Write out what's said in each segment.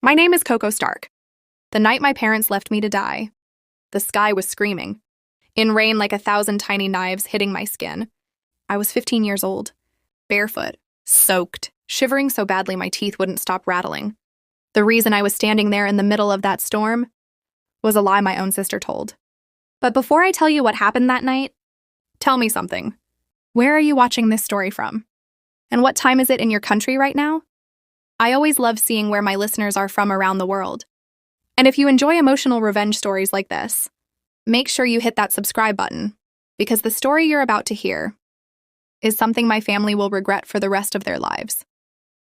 My name is Coco Stark. The night my parents left me to die, the sky was screaming, in rain like 1,000 tiny knives hitting my skin. I was 15 years old, barefoot, soaked, shivering so badly my teeth wouldn't stop rattling. The reason I was standing there in the middle of that storm was a lie my own sister told. But before I tell you what happened that night, tell me something. Where are you watching this story from? And what time is it in your country right now? I always love seeing where my listeners are from around the world. And if you enjoy emotional revenge stories like this, make sure you hit that subscribe button, because the story you're about to hear is something my family will regret for the rest of their lives.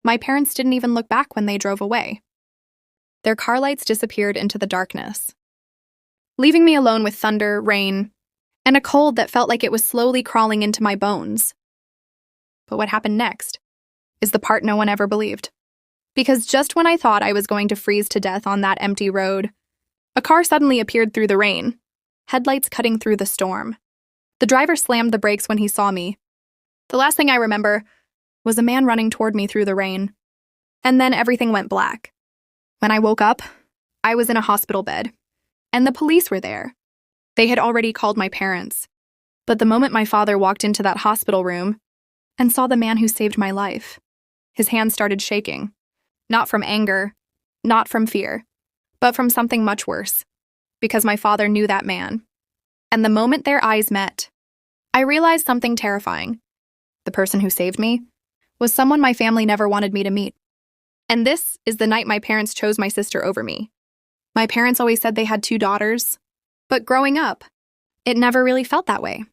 My parents didn't even look back when they drove away. Their car lights disappeared into the darkness, leaving me alone with thunder, rain, and a cold that felt like it was slowly crawling into my bones. But what happened next is the part no one ever believed. Because just when I thought I was going to freeze to death on that empty road, a car suddenly appeared through the rain, headlights cutting through the storm. The driver slammed the brakes when he saw me. The last thing I remember was a man running toward me through the rain. And then everything went black. When I woke up, I was in a hospital bed, and the police were there. They had already called my parents. But the moment my father walked into that hospital room and saw the man who saved my life, his hands started shaking. Not from anger, not from fear, but from something much worse, because my father knew that man. And the moment their eyes met, I realized something terrifying. The person who saved me was someone my family never wanted me to meet. And this is the night my parents chose my sister over me. My parents always said they had 2 daughters, but growing up, it never really felt that way.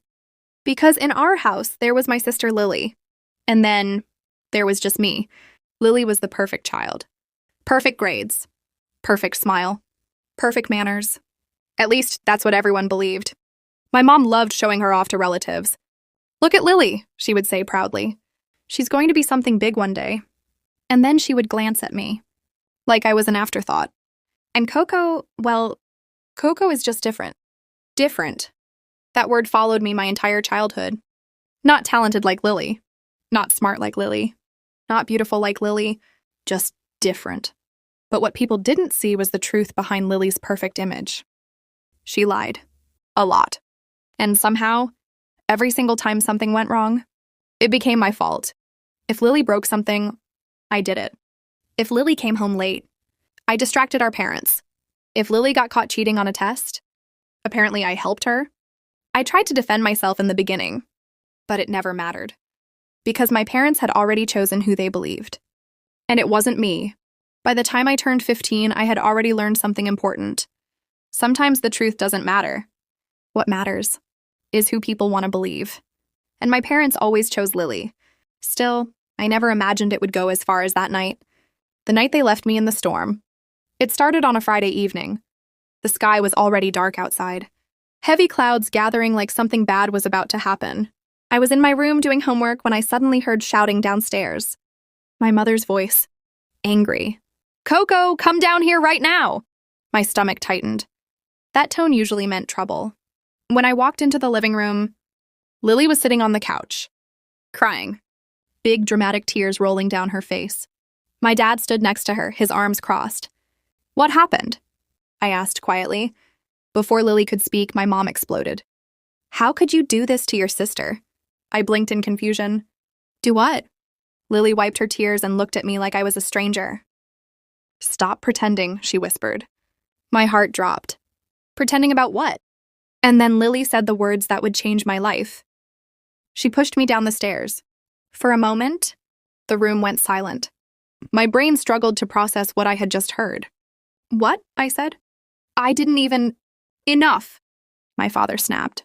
Because in our house, there was my sister Lily, and then there was just me. Lily was the perfect child. Perfect grades. Perfect smile. Perfect manners. At least, that's what everyone believed. My mom loved showing her off to relatives. "Look at Lily," she would say proudly. "She's going to be something big one day." And then she would glance at me, like I was an afterthought. And Coco, well, Coco is just different. Different. That word followed me my entire childhood. Not talented like Lily. Not smart like Lily. Not beautiful like Lily, just different. But what people didn't see was the truth behind Lily's perfect image. She lied. A lot. And somehow, every single time something went wrong, it became my fault. If Lily broke something, I did it. If Lily came home late, I distracted our parents. If Lily got caught cheating on a test, apparently I helped her. I tried to defend myself in the beginning, but it never mattered. Because my parents had already chosen who they believed. And it wasn't me. By the time I turned 15, I had already learned something important. Sometimes the truth doesn't matter. What matters is who people want to believe. And my parents always chose Lily. Still, I never imagined it would go as far as that night. The night they left me in the storm. It started on a Friday evening. The sky was already dark outside. Heavy clouds gathering like something bad was about to happen. I was in my room doing homework when I suddenly heard shouting downstairs. My mother's voice. Angry. "Coco, come down here right now!" My stomach tightened. That tone usually meant trouble. When I walked into the living room, Lily was sitting on the couch, crying. Big dramatic tears rolling down her face. My dad stood next to her, his arms crossed. "What happened?" I asked quietly. Before Lily could speak, my mom exploded. "How could you do this to your sister?" I blinked in confusion. "Do what?" Lily wiped her tears and looked at me like I was a stranger. "Stop pretending," she whispered. My heart dropped. Pretending about what? And then Lily said the words that would change my life. She pushed me down the stairs. For a moment, the room went silent. My brain struggled to process what I had just heard. "What?" I said. "I didn't even—" "Enough," my father snapped.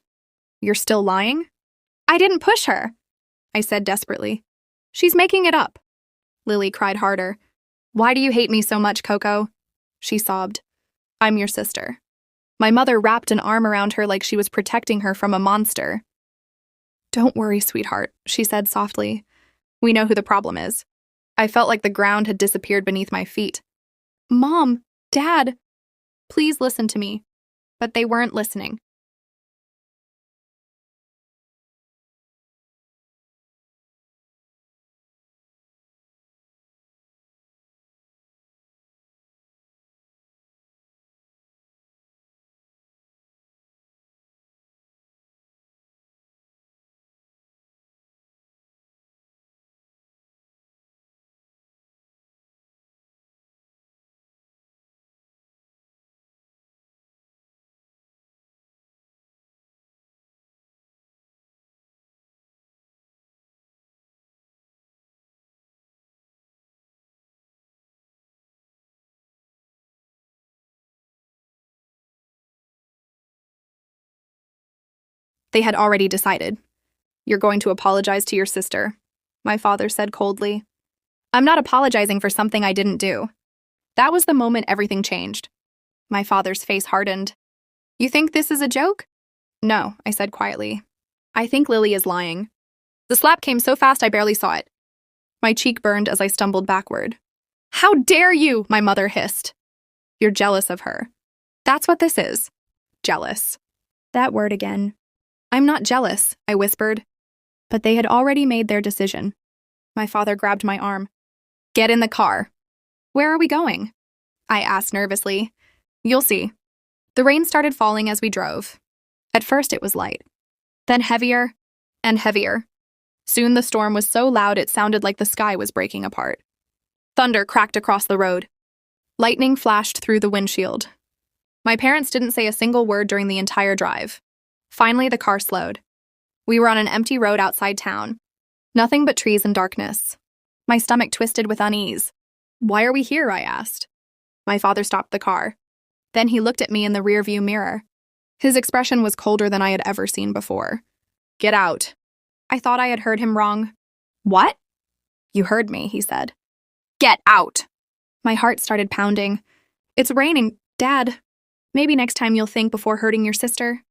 "You're still lying?" "I didn't push her," I said desperately. "She's making it up." Lily cried harder. "Why do you hate me so much, Coco?" She sobbed. "I'm your sister." My mother wrapped an arm around her like she was protecting her from a monster. "Don't worry, sweetheart," she said softly. "We know who the problem is." I felt like the ground had disappeared beneath my feet. "Mom, Dad, please listen to me." But they weren't listening. They had already decided. "You're going to apologize to your sister," my father said coldly. "I'm not apologizing for something I didn't do." That was the moment everything changed. My father's face hardened. "You think this is a joke?" "No," I said quietly. "I think Lily is lying." The slap came so fast I barely saw it. My cheek burned as I stumbled backward. "How dare you?" my mother hissed. "You're jealous of her." That's what this is. Jealous. That word again. "I'm not jealous," I whispered. But they had already made their decision. My father grabbed my arm. "Get in the car." "Where are we going?" I asked nervously. "You'll see." The rain started falling as we drove. At first it was light, then heavier and heavier. Soon the storm was so loud it sounded like the sky was breaking apart. Thunder cracked across the road. Lightning flashed through the windshield. My parents didn't say a single word during the entire drive. Finally, the car slowed. We were on an empty road outside town. Nothing but trees and darkness. My stomach twisted with unease. "Why are we here?" I asked. My father stopped the car. Then he looked at me in the rearview mirror. His expression was colder than I had ever seen before. "Get out." I thought I had heard him wrong. "What?" "You heard me," he said. "Get out." My heart started pounding. "It's raining, Dad. Maybe next time you'll think before hurting your sister."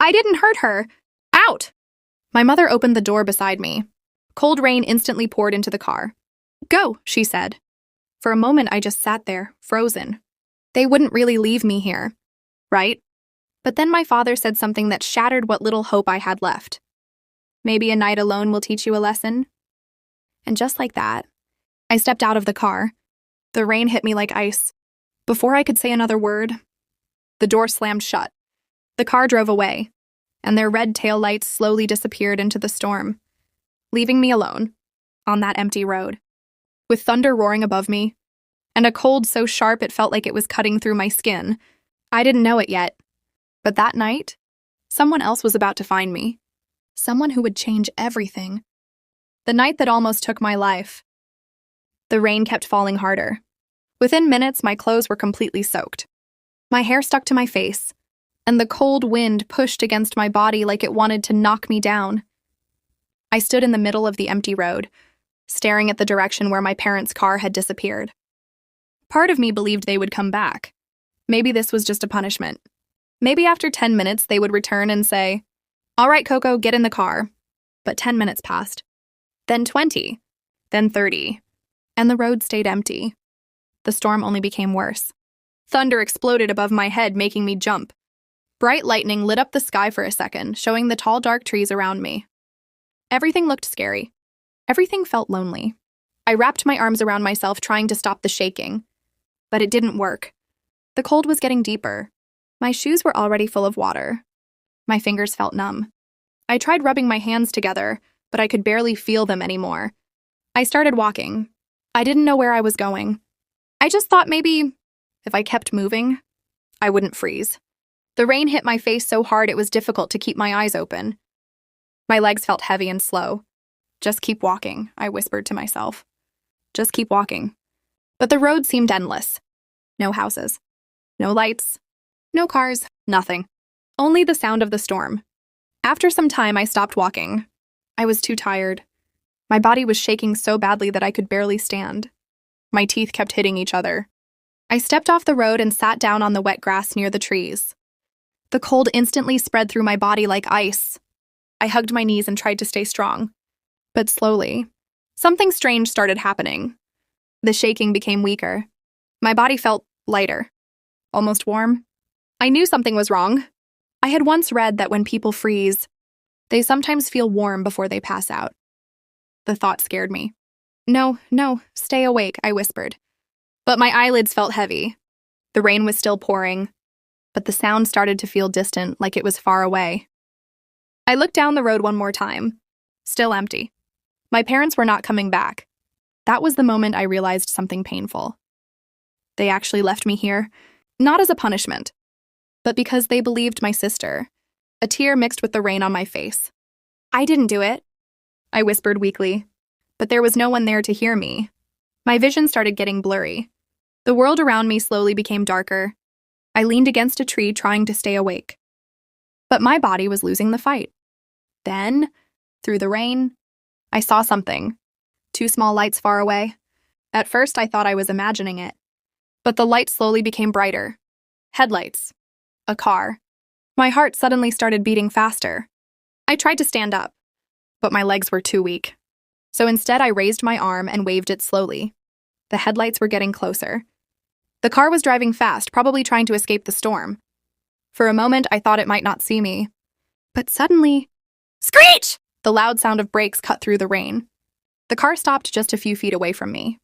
"I didn't hurt her. Out!" My mother opened the door beside me. Cold rain instantly poured into the car. "Go," she said. For a moment, I just sat there, frozen. They wouldn't really leave me here, right? But then my father said something that shattered what little hope I had left. "Maybe a night alone will teach you a lesson." And just like that, I stepped out of the car. The rain hit me like ice. Before I could say another word, the door slammed shut. The car drove away, and their red taillights slowly disappeared into the storm, leaving me alone on that empty road, with thunder roaring above me, and a cold so sharp it felt like it was cutting through my skin. I didn't know it yet, but that night, someone else was about to find me. Someone who would change everything. The night that almost took my life. The rain kept falling harder. Within minutes, my clothes were completely soaked. My hair stuck to my face, and the cold wind pushed against my body like it wanted to knock me down. I stood in the middle of the empty road, staring at the direction where my parents' car had disappeared. Part of me believed they would come back. Maybe this was just a punishment. Maybe after 10 minutes they would return and say, "All right, Coco, get in the car." But 10 minutes passed. Then 20. Then 30. And the road stayed empty. The storm only became worse. Thunder exploded above my head, making me jump. Bright lightning lit up the sky for a second, showing the tall, dark trees around me. Everything looked scary. Everything felt lonely. I wrapped my arms around myself, trying to stop the shaking. But it didn't work. The cold was getting deeper. My shoes were already full of water. My fingers felt numb. I tried rubbing my hands together, but I could barely feel them anymore. I started walking. I didn't know where I was going. I just thought maybe, if I kept moving, I wouldn't freeze. The rain hit my face so hard it was difficult to keep my eyes open. My legs felt heavy and slow. "Just keep walking," I whispered to myself. Just keep walking. But the road seemed endless. No houses. No lights. No cars. Nothing. Only the sound of the storm. After some time, I stopped walking. I was too tired. My body was shaking so badly that I could barely stand. My teeth kept hitting each other. I stepped off the road and sat down on the wet grass near the trees. The cold instantly spread through my body like ice. I hugged my knees and tried to stay strong. But slowly, something strange started happening. The shaking became weaker. My body felt lighter, almost warm. I knew something was wrong. I had once read that when people freeze, they sometimes feel warm before they pass out. The thought scared me. No, stay awake," I whispered. But my eyelids felt heavy. The rain was still pouring, but the sound started to feel distant, like it was far away. I looked down the road one more time. Still empty. My parents were not coming back. That was the moment I realized something painful. They actually left me here, not as a punishment, but because they believed my sister. A tear mixed with the rain on my face. "I didn't do it," I whispered weakly, but there was no one there to hear me. My vision started getting blurry. The world around me slowly became darker. I leaned against a tree, trying to stay awake. But my body was losing the fight. Then, through the rain, I saw something. 2 small lights far away. At first, I thought I was imagining it. But the light slowly became brighter. Headlights. A car. My heart suddenly started beating faster. I tried to stand up, but my legs were too weak. So instead, I raised my arm and waved it slowly. The headlights were getting closer. The car was driving fast, probably trying to escape the storm. For a moment, I thought it might not see me. But suddenly, screech! The loud sound of brakes cut through the rain. The car stopped just a few feet away from me.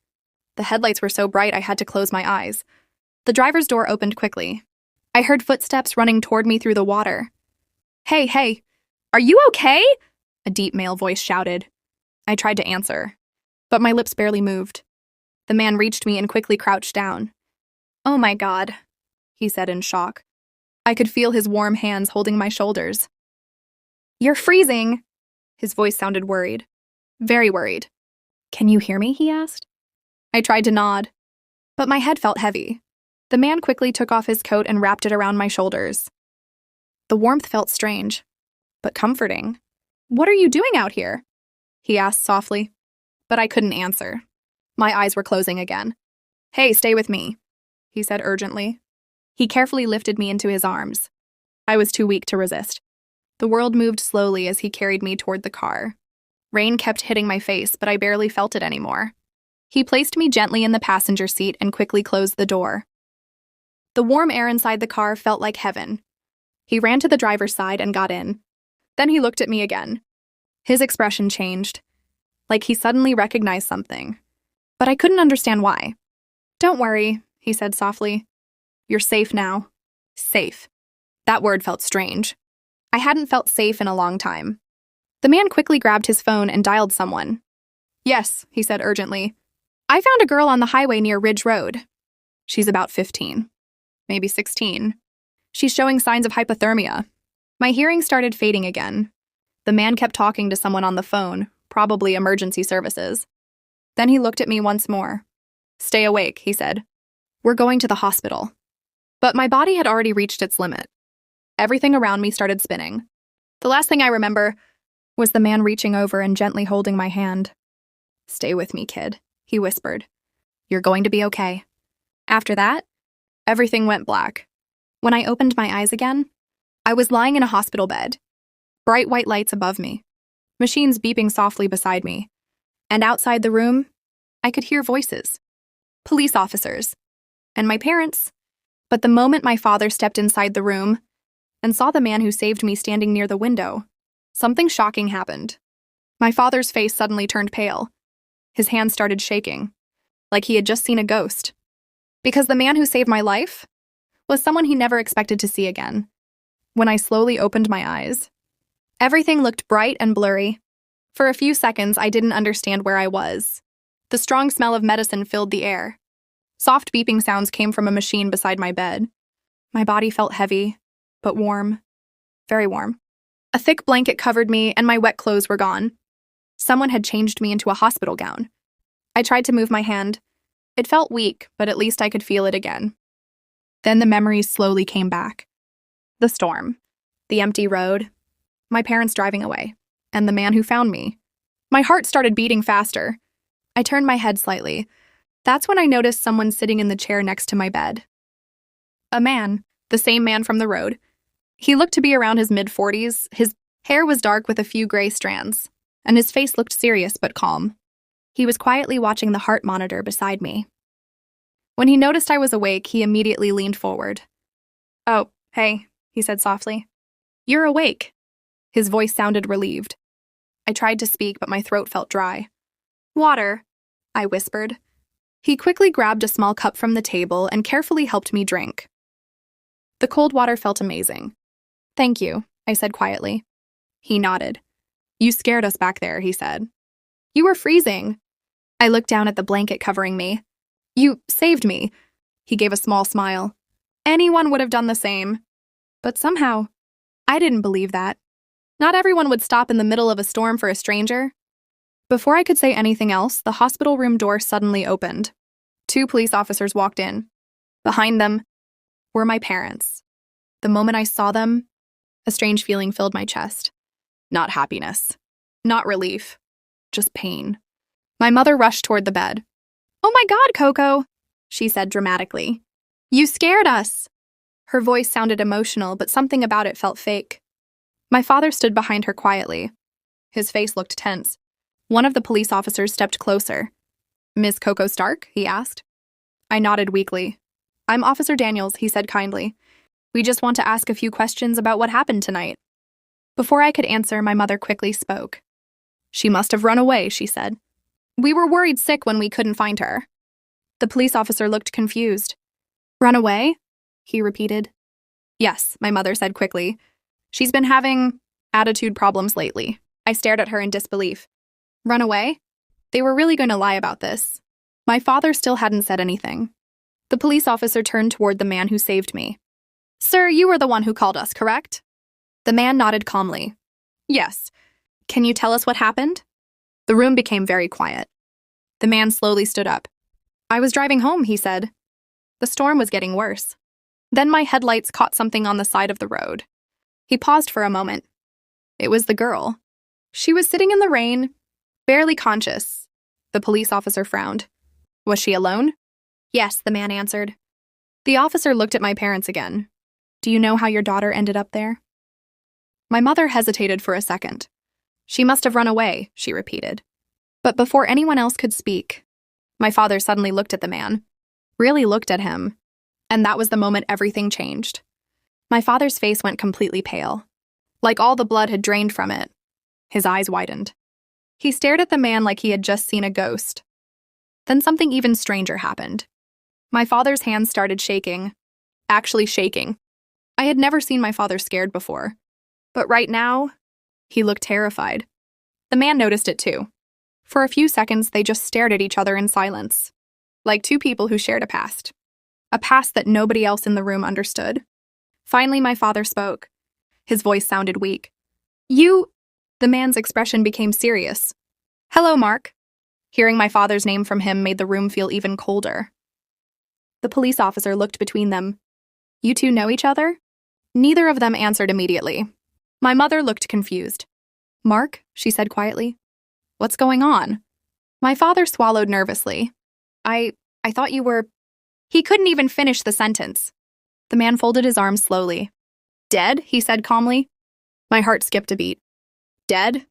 The headlights were so bright I had to close my eyes. The driver's door opened quickly. I heard footsteps running toward me through the water. Hey, are you okay? A deep male voice shouted. I tried to answer, but my lips barely moved. The man reached me and quickly crouched down. Oh my God, he said in shock. I could feel his warm hands holding my shoulders. You're freezing. His voice sounded worried. Very worried. Can you hear me? He asked. I tried to nod, but my head felt heavy. The man quickly took off his coat and wrapped it around my shoulders. The warmth felt strange, but comforting. What are you doing out here? He asked softly, but I couldn't answer. My eyes were closing again. Hey, stay with me, he said urgently. He carefully lifted me into his arms. I was too weak to resist. The world moved slowly as he carried me toward the car. Rain kept hitting my face, but I barely felt it anymore. He placed me gently in the passenger seat and quickly closed the door. The warm air inside the car felt like heaven. He ran to the driver's side and got in. Then he looked at me again. His expression changed, like he suddenly recognized something. But I couldn't understand why. Don't worry, he said softly. You're safe now. Safe. That word felt strange. I hadn't felt safe in a long time. The man quickly grabbed his phone and dialed someone. Yes, he said urgently. I found a girl on the highway near Ridge Road. She's about 15, maybe 16. She's showing signs of hypothermia. My hearing started fading again. The man kept talking to someone on the phone, probably emergency services. Then he looked at me once more. Stay awake, he said. We're going to the hospital. But my body had already reached its limit. Everything around me started spinning. The last thing I remember was the man reaching over and gently holding my hand. Stay with me, kid, he whispered. You're going to be okay. After that, everything went black. When I opened my eyes again, I was lying in a hospital bed. Bright white lights above me, machines beeping softly beside me. And outside the room, I could hear voices. Police officers. And my parents. But the moment my father stepped inside the room and saw the man who saved me standing near the window, something shocking happened. My father's face suddenly turned pale. His hands started shaking, like he had just seen a ghost. Because the man who saved my life was someone he never expected to see again. When I slowly opened my eyes, everything looked bright and blurry. For a few seconds, I didn't understand where I was. The strong smell of medicine filled the air. Soft beeping sounds came from a machine beside my bed. My body felt heavy, but warm. Very warm. A thick blanket covered me, and my wet clothes were gone. Someone had changed me into a hospital gown. I tried to move my hand. It felt weak, but at least I could feel it again. Then the memories slowly came back. The storm, the empty road, my parents driving away, and the man who found me. My heart started beating faster. I turned my head slightly. That's when I noticed someone sitting in the chair next to my bed. A man, the same man from the road. He looked to be around his mid-40s. His hair was dark with a few gray strands, and his face looked serious but calm. He was quietly watching the heart monitor beside me. When he noticed I was awake, he immediately leaned forward. Oh, hey, he said softly. You're awake. His voice sounded relieved. I tried to speak, but my throat felt dry. Water, I whispered. He quickly grabbed a small cup from the table and carefully helped me drink. The cold water felt amazing. Thank you, I said quietly. He nodded. You scared us back there, he said. You were freezing. I looked down at the blanket covering me. You saved me. He gave a small smile. Anyone would have done the same. But somehow, I didn't believe that. Not everyone would stop in the middle of a storm for a stranger. Before I could say anything else, the hospital room door suddenly opened. 2 police officers walked in. Behind them were my parents. The moment I saw them, A strange feeling filled my chest. Not happiness. Not relief. Just pain. My mother rushed toward the bed. "Oh my God, Coco," she said dramatically. "You scared us." Her voice sounded emotional, but something about it felt fake. My father stood behind her quietly. His face looked tense. One of the police officers stepped closer. "Miss Coco Stark?" he asked. I nodded weakly. "I'm Officer Daniels," he said kindly. "We just want to ask a few questions about what happened tonight." Before I could answer, my mother quickly spoke. "She must have run away," she said. "We were worried sick when we couldn't find her." The police officer looked confused. "Run away?" he repeated. "Yes," my mother said quickly. "She's been having attitude problems lately." I stared at her in disbelief. Run away? They were really going to lie about this. My father still hadn't said anything. The police officer turned toward the man who saved me. "Sir, you were the one who called us, correct?" The man nodded calmly. "Yes. Can you tell us what happened?" The room became very quiet. The man slowly stood up. "I was driving home," he said. The storm was getting worse. Then my headlights caught something on the side of the road. He paused for a moment. It was the girl. She was sitting in the rain, barely conscious. The police officer frowned. "Was she alone?" "Yes," the man answered. The officer looked at my parents again. "Do you know how your daughter ended up there?" My mother hesitated for a second. "She must have run away," she repeated. But before anyone else could speak, my father suddenly looked at the man. Really looked at him. And that was the moment everything changed. My father's face went completely pale. Like all the blood had drained from it. His eyes widened. He stared at the man like he had just seen a ghost. Then something even stranger happened. My father's hands started shaking. Actually shaking. I had never seen my father scared before. But right now, he looked terrified. The man noticed it too. For a few seconds, they just stared at each other in silence. Like two people who shared a past. A past that nobody else in the room understood. Finally, my father spoke. His voice sounded weak. "You..." The man's expression became serious. "Hello, Mark." Hearing my father's name from him made the room feel even colder. The police officer looked between them. "You two know each other?" Neither of them answered immediately. My mother looked confused. "Mark," she said quietly. "What's going on?" My father swallowed nervously. I thought you were..." He couldn't even finish the sentence. The man folded his arms slowly. "Dead?" he said calmly. My heart skipped a beat. Dead?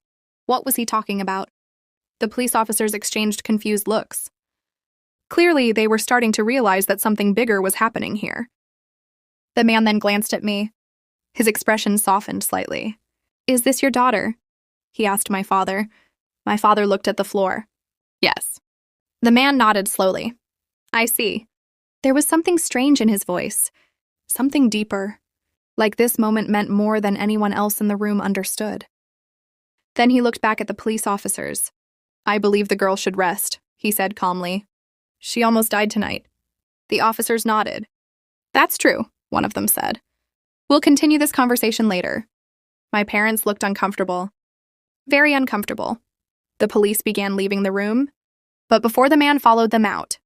What was he talking about? The police officers exchanged confused looks. Clearly, they were starting to realize that something bigger was happening here. The man then glanced at me. His expression softened slightly. "Is this your daughter?" he asked my father. My father looked at the floor. "Yes." The man nodded slowly. "I see." There was something strange in his voice. Something deeper. Like this moment meant more than anyone else in the room understood. Then he looked back at the police officers. "I believe the girl should rest," he said calmly. "She almost died tonight." The officers nodded. "That's true," one of them said. "We'll continue this conversation later." My parents looked uncomfortable. Very uncomfortable. The police began leaving the room, but before the man followed them out,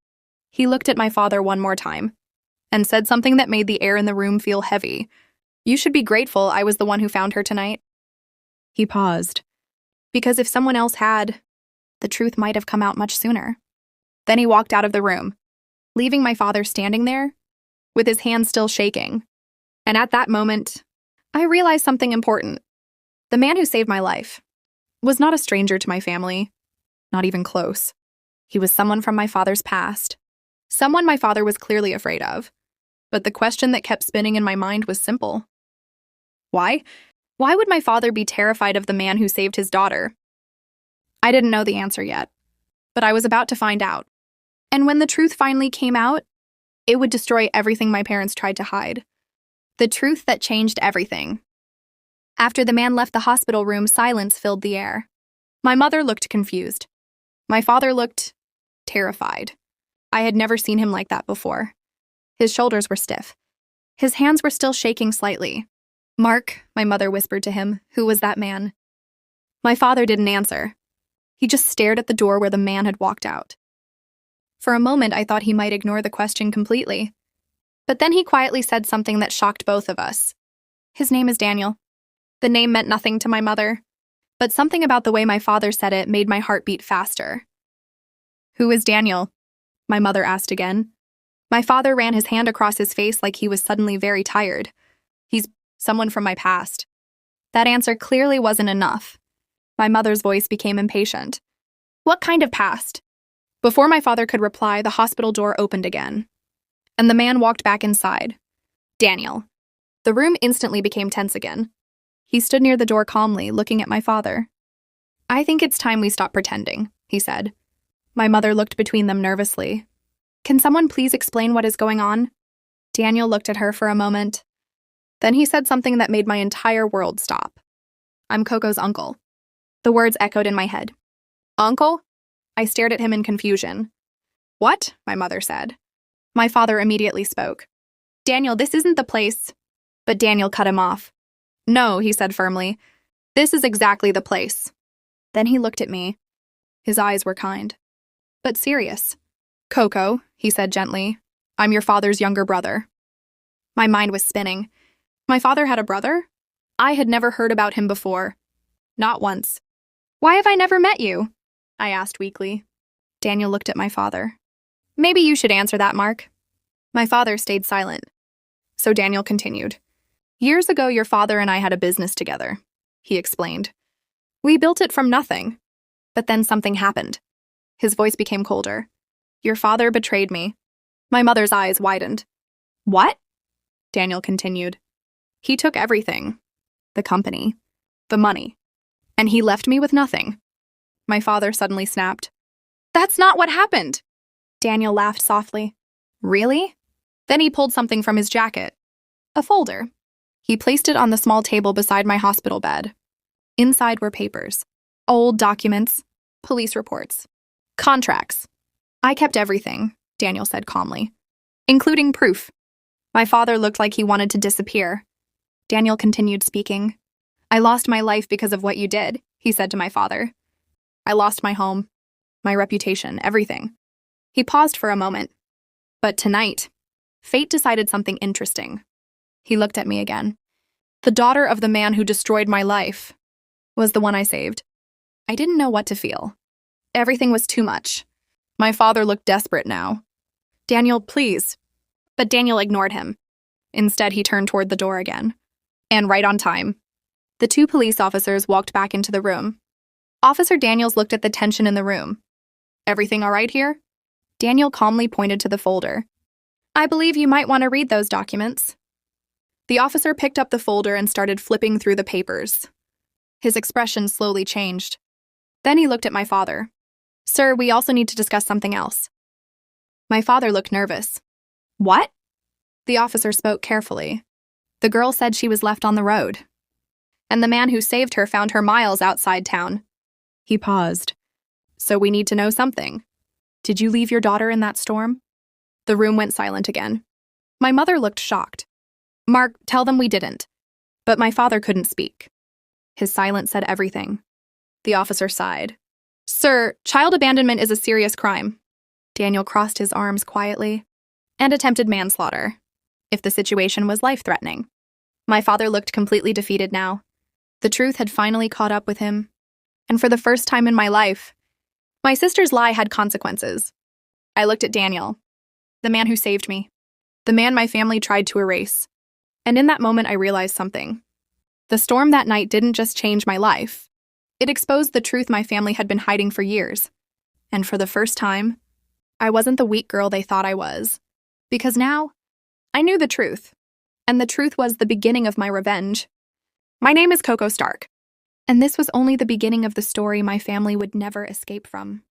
he looked at my father one more time and said something that made the air in the room feel heavy. "You should be grateful I was the one who found her tonight." He paused. Because if someone else had, the truth might have come out much sooner. Then he walked out of the room, leaving my father standing there, with his hands still shaking. And at that moment, I realized something important. The man who saved my life was not a stranger to my family, not even close. He was someone from my father's past, someone my father was clearly afraid of. But the question that kept spinning in my mind was simple. Why? Why would my father be terrified of the man who saved his daughter? I didn't know the answer yet, but I was about to find out. And when the truth finally came out, it would destroy everything my parents tried to hide. The truth that changed everything. After the man left the hospital room, silence filled the air. My mother looked confused. My father looked terrified. I had never seen him like that before. His shoulders were stiff. His hands were still shaking slightly. "Mark," my mother whispered to him, "who was that man?" My father didn't answer. He just stared at the door where the man had walked out. For a moment, I thought he might ignore the question completely. But then he quietly said something that shocked both of us. "His name is Daniel." The name meant nothing to my mother, but something about the way my father said it made my heart beat faster. "Who is Daniel?" my mother asked again. My father ran his hand across his face like he was suddenly very tired. "He's someone from my past." That answer clearly wasn't enough. My mother's voice became impatient. "What kind of past?" Before my father could reply, the hospital door opened again, and the man walked back inside. Daniel. The room instantly became tense again. He stood near the door calmly, looking at my father. "I think it's time we stop pretending," he said. My mother looked between them nervously. "Can someone please explain what is going on?" Daniel looked at her for a moment. Then he said something that made my entire world stop. "I'm Coco's uncle." The words echoed in my head. "Uncle?" I stared at him in confusion. "What?" my mother said. My father immediately spoke. "Daniel, this isn't the place." But Daniel cut him off. "No," he said firmly. "This is exactly the place." Then he looked at me. His eyes were kind, but serious. "Coco," he said gently, "I'm your father's younger brother." My mind was spinning. My father had a brother? I had never heard about him before. Not once. "Why have I never met you?" I asked weakly. Daniel looked at my father. "Maybe you should answer that, Mark." My father stayed silent. So Daniel continued. "Years ago, your father and I had a business together," he explained. "We built it from nothing. But then something happened." His voice became colder. "Your father betrayed me." My mother's eyes widened. "What?" Daniel continued. "He took everything. The company. The money. And he left me with nothing." My father suddenly snapped. "That's not what happened!" Daniel laughed softly. "Really?" Then he pulled something from his jacket. A folder. He placed it on the small table beside my hospital bed. Inside were papers. Old documents. Police reports. Contracts. "I kept everything," Daniel said calmly, "including proof." My father looked like he wanted to disappear. Daniel continued speaking. "I lost my life because of what you did," he said to my father. "I lost my home, my reputation, everything." He paused for a moment. "But tonight, fate decided something interesting." He looked at me again. "The daughter of the man who destroyed my life was the one I saved." I didn't know what to feel. Everything was too much. My father looked desperate now. "Daniel, please." But Daniel ignored him. Instead, he turned toward the door again. And right on time. The two police officers walked back into the room. Officer Daniels looked at the tension in the room. "Everything all right here?" Daniel calmly pointed to the folder. "I believe you might want to read those documents." The officer picked up the folder and started flipping through the papers. His expression slowly changed. Then he looked at my father. "Sir, we also need to discuss something else." My father looked nervous. "What?" The officer spoke carefully. "The girl said she was left on the road, and the man who saved her found her miles outside town." He paused. "So we need to know something. Did you leave your daughter in that storm?" The room went silent again. My mother looked shocked. "Mark, tell them we didn't." But my father couldn't speak. His silence said everything. The officer sighed. "Sir, child abandonment is a serious crime." Daniel crossed his arms quietly. "And attempted manslaughter, if the situation was life-threatening." My father looked completely defeated now. The truth had finally caught up with him. And for the first time in my life, my sister's lie had consequences. I looked at Daniel, the man who saved me, the man my family tried to erase. And in that moment, I realized something. The storm that night didn't just change my life. It exposed the truth my family had been hiding for years. And for the first time, I wasn't the weak girl they thought I was. Because now, I knew the truth. And the truth was the beginning of my revenge. My name is Coco Stark. And this was only the beginning of the story my family would never escape from.